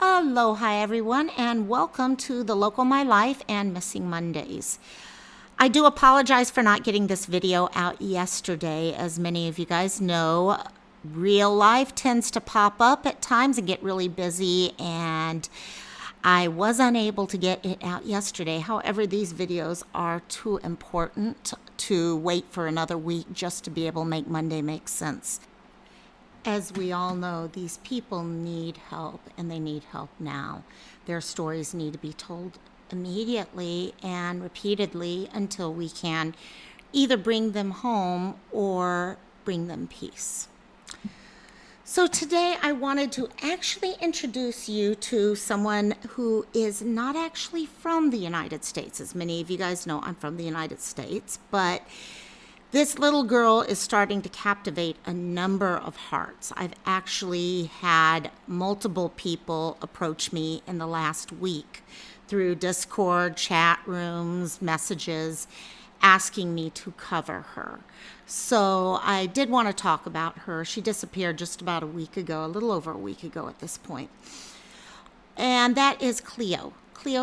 Aloha everyone, and welcome to the LokomaiLife and Missing Mondays. I do apologize for not getting this video out yesterday. As many of you guys know, real life tends to pop up at times and get really busy, and I was unable to get it out yesterday. However, these videos are too important to wait for another week just to be able to make Monday make sense. As we all know, these people need help, and they need help now. Their stories need to be told immediately and repeatedly until we can either bring them home or bring them peace. So today I wanted to actually introduce you to someone who is not actually from the United States. As many of you guys know, I'm from the United States, but this little girl is starting to captivate a number of hearts. I've actually had multiple people approach me in the last week through Discord, chat rooms, messages, asking me to cover her. So I did want to talk about her. She disappeared just about a week ago, a little over a week ago at this point. And that is Cleo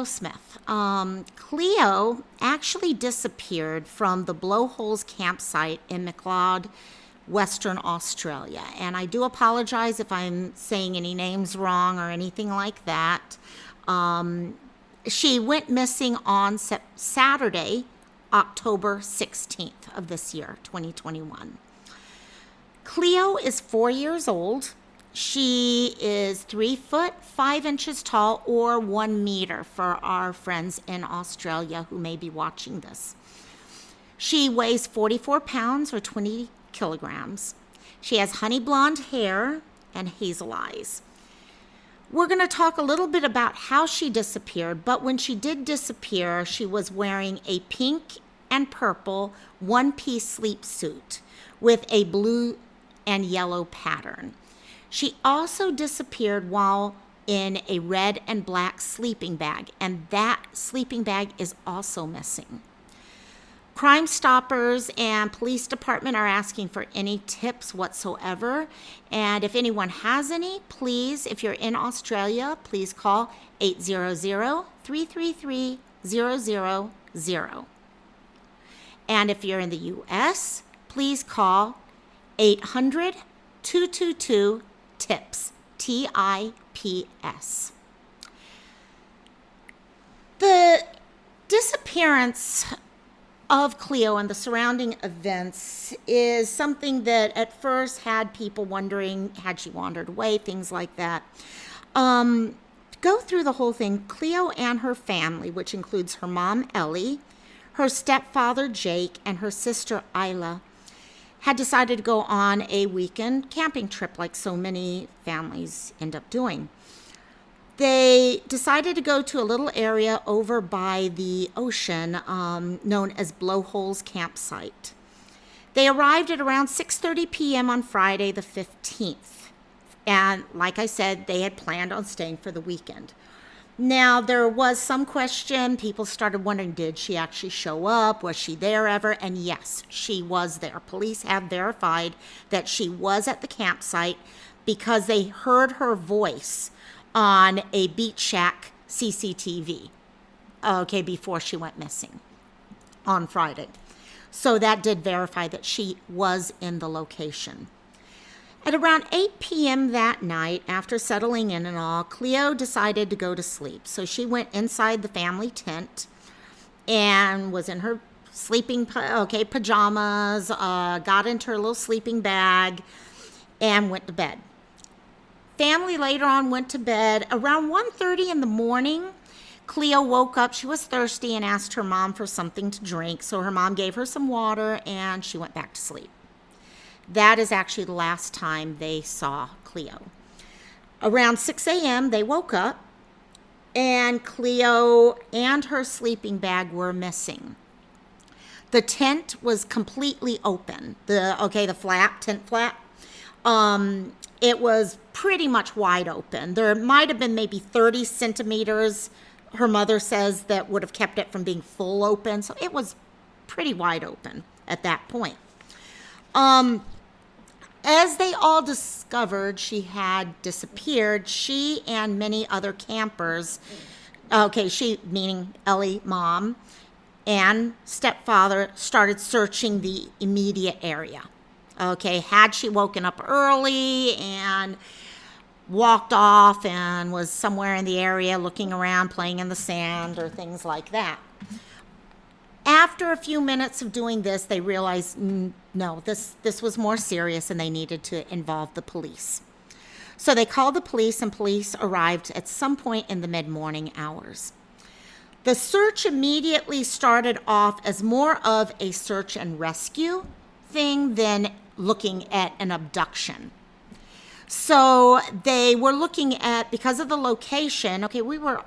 Smith. Cleo actually disappeared from the Blowholes Campsite in Macleod, Western Australia. And I do apologize if I'm saying any names wrong or anything like that. She went missing on Saturday, October 16th of this year, 2021. Cleo is 4 years old. She is 3 foot 5 inches tall, or 1 meter for our friends in Australia who may be watching this. She weighs 44 pounds or 20 kilograms. She has honey blonde hair and hazel eyes. We're going to talk a little bit about how she disappeared, but when she did disappear, she was wearing a pink and purple one-piece sleep suit with a blue and yellow pattern. She also disappeared while in a red and black sleeping bag, and that sleeping bag is also missing. Crimestoppers and police department are asking for any tips whatsoever, and if anyone has any, please, if you're in Australia, please call 800-333-000. And if you're in the US, please call 800-222-TIPS, TIPS. The disappearance of Cleo and the surrounding events is something that at first had people wondering, had she wandered away, things like that. Go through the whole thing, Cleo and her family, which includes her mom, Ellie, her stepfather, Jake, and her sister, Isla, had decided to go on a weekend camping trip like so many families end up doing. They decided to go to a little area over by the ocean known as Blowholes Campsite. They arrived at around 6:30 p.m. on Friday the 15th. And like I said, they had planned on staying for the weekend. Now, there was some question. People started wondering, did she actually show up? Was she there ever? And yes, she was there. Police have verified that she was at the campsite because they heard her voice on a beach shack CCTV, before she went missing on Friday. So that did verify that she was in the location. At around 8 p.m. that night, after settling in and all, Cleo decided to go to sleep. So she went inside the family tent and was in her sleeping pajamas, got into her little sleeping bag, and went to bed. Family later on went to bed. Around 1:30 in the morning, Cleo woke up. She was thirsty and asked her mom for something to drink. So her mom gave her some water and she went back to sleep. That is actually the last time they saw Cleo. Around 6 a.m., they woke up and Cleo and her sleeping bag were missing. The tent was completely open. The tent flap. It was pretty much wide open. There might have been maybe 30 centimeters, her mother says, that would have kept it from being full open. So it was pretty wide open at that point. As they all discovered she had disappeared, she and many other campers, okay, she meaning Ellie, mom, and stepfather, started searching the immediate area. Okay, had she woken up early and walked off and was somewhere in the area looking around, playing in the sand or things like that. After a few minutes of doing this, they realized, no, this was more serious and they needed to involve the police. So they called the police, and police arrived at some point in the mid-morning hours. The search immediately started off as more of a search and rescue thing than looking at an abduction. So they were looking at, because of the location, okay, we're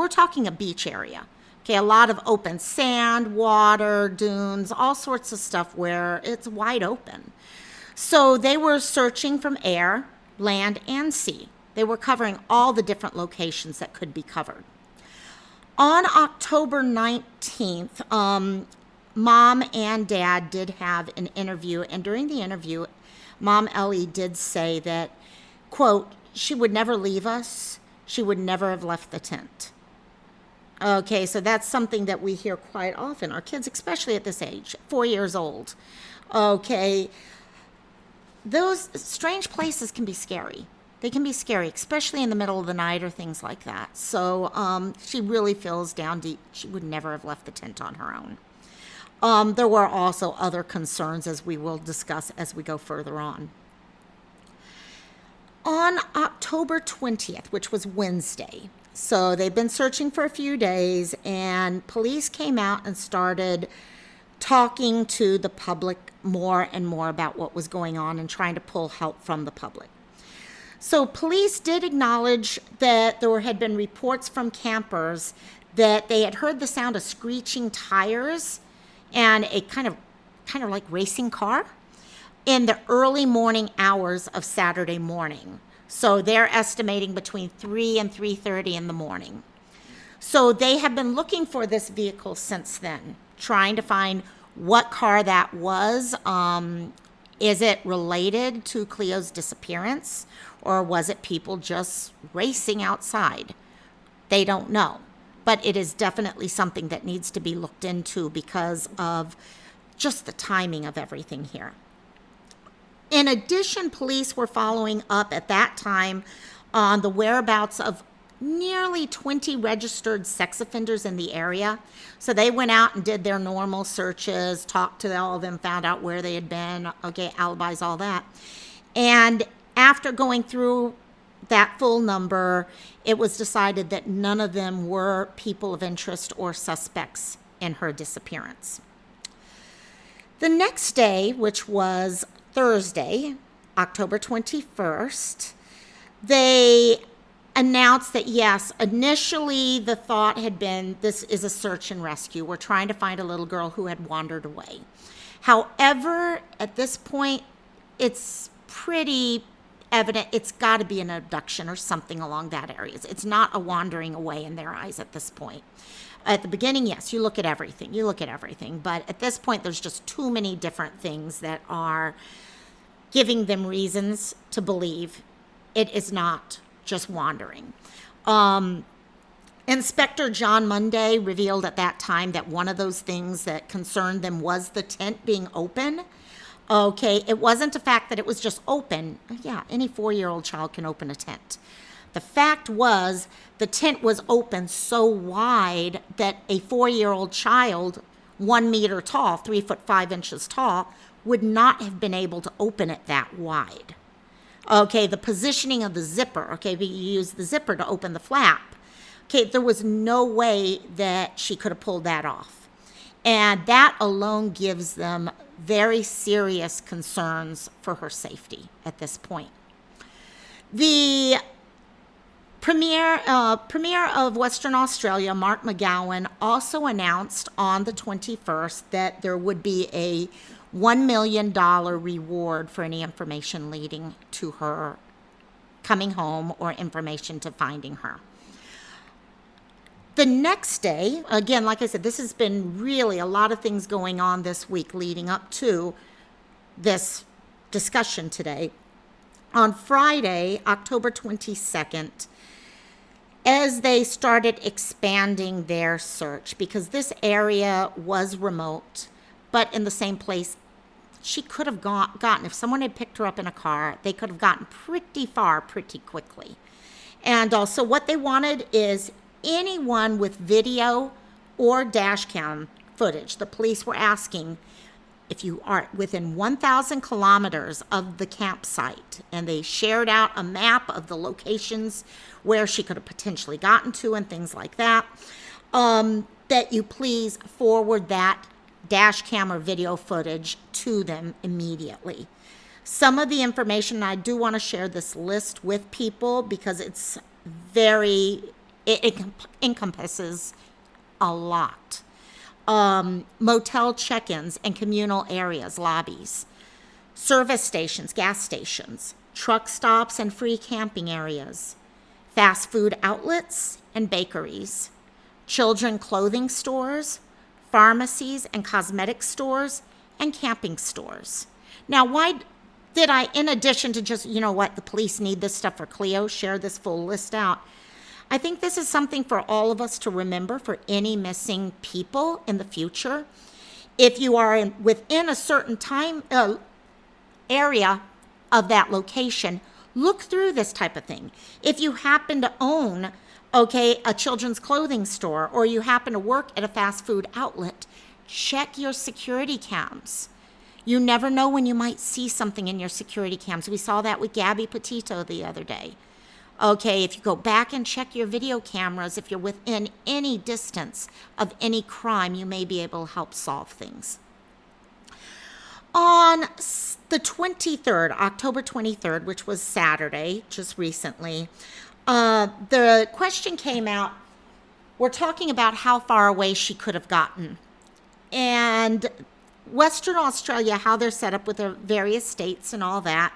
talking a beach area. Okay, a lot of open sand, water, dunes, all sorts of stuff where it's wide open. So they were searching from air, land, and sea. They were covering all the different locations that could be covered. On October 19th, Mom and Dad did have an interview, and during the interview, Mom Ellie did say that, quote, she would never leave us. She would never have left the tent. Okay, so that's something that we hear quite often. Our kids, especially at this age, 4 years old. Okay, those strange places can be scary. They can be scary, especially in the middle of the night or things like that. So she really feels down deep she would never have left the tent on her own. There were also other concerns, as we will discuss as we go further on. On October 20th, which was Wednesday, so they've been searching for a few days, and police came out and started talking to the public more and more about what was going on and trying to pull help from the public. So police did acknowledge that there had been reports from campers that they had heard the sound of screeching tires and a kind of like racing car in the early morning hours of Saturday morning. So they're estimating between 3 and 3:30 in the morning. So they have been looking for this vehicle since then, trying to find what car that was. Is it related to Cleo's disappearance, or was it people just racing outside? They don't know. But it is definitely something that needs to be looked into because of just the timing of everything here. In addition, police were following up at that time on the whereabouts of nearly 20 registered sex offenders in the area. So they went out and did their normal searches, talked to all of them, found out where they had been, okay, alibis, all that. And after going through that full number, it was decided that none of them were people of interest or suspects in her disappearance. The next day, which was Thursday, October 21st, they announced that, yes, initially the thought had been this is a search and rescue. We're trying to find a little girl who had wandered away. However, at this point, it's pretty evident it's got to be an abduction or something along that area. It's not a wandering away in their eyes at this point. At the beginning, yes, you look at everything. But at this point, there's just too many different things that are giving them reasons to believe it is not just wandering. Inspector John Monday revealed at that time that one of those things that concerned them was the tent being open. Okay, it wasn't the fact that it was just open. Yeah, any 4-year-old child can open a tent. The fact was the tent was open so wide that a 4-year-old child, 1 meter tall, 3'5" tall, would not have been able to open it that wide. Okay, the positioning of the zipper, okay, you use the zipper to open the flap. Okay, there was no way that she could have pulled that off. And that alone gives them very serious concerns for her safety at this point. The Premier of Western Australia, Mark McGowan, also announced on the 21st that there would be a $1 million reward for any information leading to her coming home or information to finding her. The next day, again, like I said, this has been really a lot of things going on this week leading up to this discussion today. On Friday, October 22nd, as they started expanding their search, because this area was remote, but in the same place she could have gotten, if someone had picked her up in a car, they could have gotten pretty far pretty quickly. And also what they wanted is anyone with video or dash cam footage. The police were asking if you are within 1,000 kilometers of the campsite, and they shared out a map of the locations where she could have potentially gotten to and things like that, that you please forward that dash cam or video footage to them immediately. Some of the information, I do want to share this list with people because it's it encompasses a lot. Motel check-ins and communal areas, lobbies, service stations, gas stations, truck stops and free camping areas, fast food outlets and bakeries, children clothing stores, pharmacies and cosmetic stores, and camping stores. Now, why did I, in addition to just, the police need this stuff for Cleo, share this full list out? I think this is something for all of us to remember for any missing people in the future. If you are within a certain time area of that location, look through this type of thing. If you happen to own, a children's clothing store, or you happen to work at a fast food outlet, check your security cams. You never know when you might see something in your security cams. We saw that with Gabby Petito the other day. If you go back and check your video cameras, if you're within any distance of any crime, you may be able to help solve things. On the 23rd, October 23rd, which was Saturday, just recently, the question came out. We're talking about how far away she could have gotten. And Western Australia, how they're set up with the various states and all that,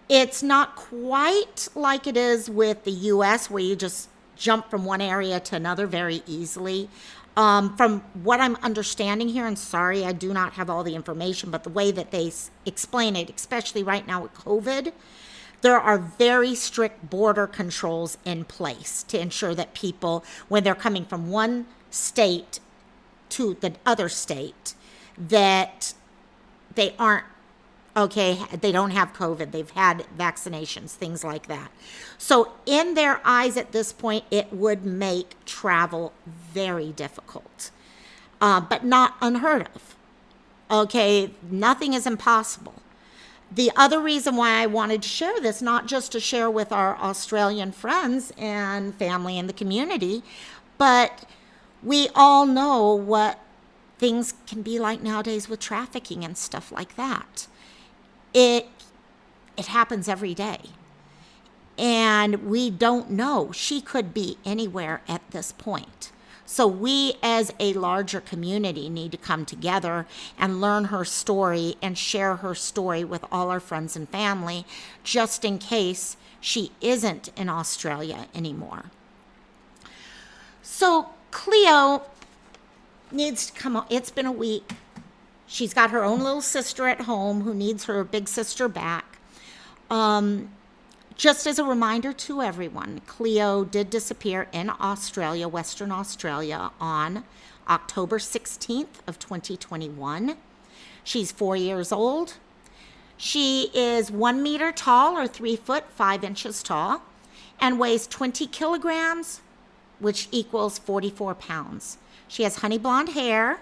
it's not quite like it is with the US, where you just jump from one area to another very easily. From what I'm understanding here, and sorry, I do not have all the information, but the way that they explain it, especially right now with COVID, there are very strict border controls in place to ensure that people, when they're coming from one state to the other state, that they aren't they don't have COVID, they've had vaccinations, things like that. So in their eyes at this point, it would make travel very difficult, but not unheard of. Nothing is impossible. The other reason why I wanted to share this, not just to share with our Australian friends and family in the community, but we all know what things can be like nowadays with trafficking and stuff like that. It happens every day. And we don't know. She could be anywhere at this point. So we as a larger community need to come together and learn her story and share her story with all our friends and family, just in case she isn't in Australia anymore. So Cleo needs to come home. It's been a week. She's got her own little sister at home who needs her big sister back. Just as a reminder to everyone, Cleo did disappear in Australia, Western Australia, on October 16th of 2021. She's 4 years old. She is 1 meter tall, or 3 foot 5 inches tall, and weighs 20 kilograms, which equals 44 pounds. She has honey blonde hair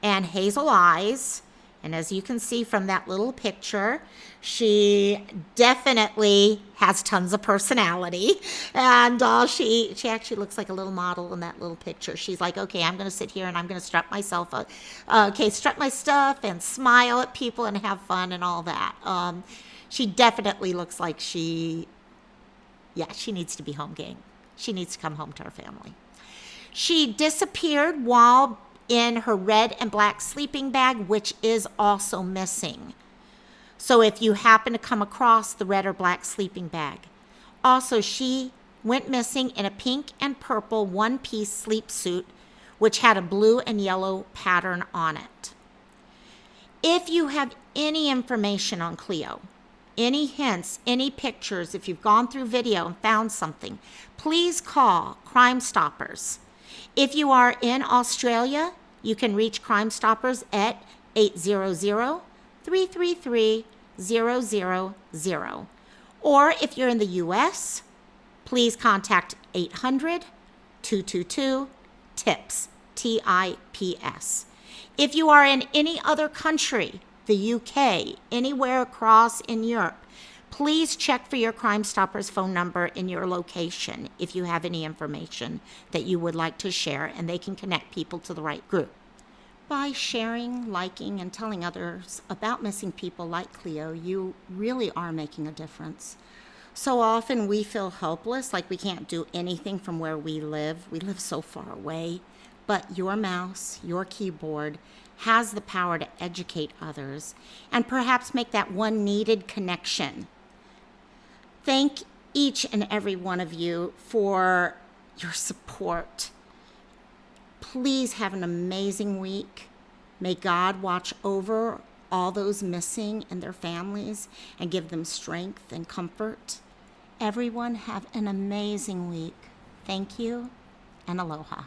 and hazel eyes. And as you can see from that little picture, she definitely has tons of personality. And she actually looks like a little model in that little picture. She's like, okay, I'm going to sit here and I'm going to strut myself, strut my stuff and smile at people and have fun and all that. She definitely looks like she needs to be home, gang. She needs to come home to her family. She disappeared while in her red and black sleeping bag, which is also missing. So if you happen to come across the red or black sleeping bag. Also, she went missing in a pink and purple one-piece sleep suit, which had a blue and yellow pattern on it. If you have any information on Cleo, any hints, any pictures, if you've gone through video and found something, please call Crime Stoppers. If you are in Australia, you can reach Crime Stoppers at 800-333-000. Or if you're in the US, please contact 800-222-TIPS, TIPS. If you are in any other country, the UK, anywhere across in Europe, please check for your Crime Stoppers phone number in your location if you have any information that you would like to share, and they can connect people to the right group. By sharing, liking, and telling others about missing people like Cleo, you really are making a difference. So often we feel helpless, like we can't do anything from where we live. We live so far away. But your mouse, your keyboard, has the power to educate others and perhaps make that one needed connection. Thank each and every one of you for your support. Please have an amazing week. May God watch over all those missing and their families and give them strength and comfort. Everyone have an amazing week. Thank you and aloha.